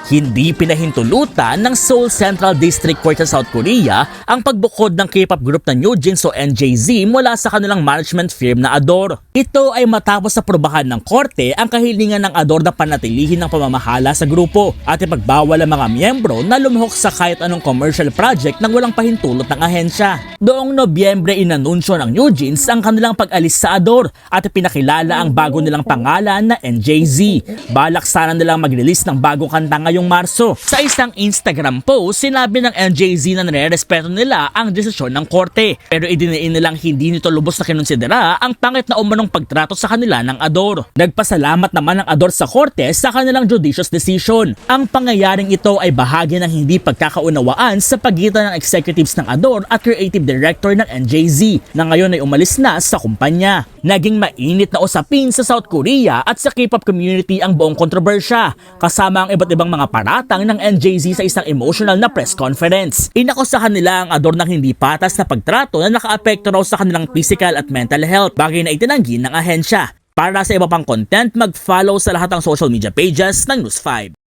Hindi pinahintulutan ng Seoul Central District Court sa South Korea ang pagbukod ng K-pop group na New Jeans o NJZ mula sa kanilang management firm na Adore. Ito ay matapos sa probahan ng korte ang kahilingan ng Adore na panatilihin ng pamamahala sa grupo at ipagbawal ang mga miyembro na lumahok sa kahit anong commercial project nang walang pahintulot ng ahensya. Noong Nobyembre inanunsyo ng New Jeans ang kanilang pag-alis sa Adore at ipinakilala ang bago nilang pangalan na NJZ. Balak sana nilang mag-release ng bagong kanta ngayong Marso. Sa isang Instagram post, sinabi ng NJZ na nire-respeto nila ang desisyon ng korte. Pero idiniin nilang hindi nito lubos na kinonsidera ang pangit na umanong pagtrato sa kanila ng Adore. Nagpasalamat naman ang Adore sa korte sa kanilang judicious decision. Ang pangyayaring ito ay bahagi ng hindi pagkakaunawaan sa pagitan ng executives ng Adore at creative director ng NJZ na ngayon ay umalis na sa kumpanya. Naging mainit na usapin sa South Korea at sa K-pop community ang buong kontrobersya, kasama ang iba't ibang mga paratang ng NJZ sa isang emotional na press conference. Inakusahan nila ang Adore ng hindi patas na pagtrato na nakaapekto raw sa kanilang physical at mental health, bagay na itinanggi ng ahensya. Para sa iba pang content, mag-follow sa lahat ng social media pages ng News 5.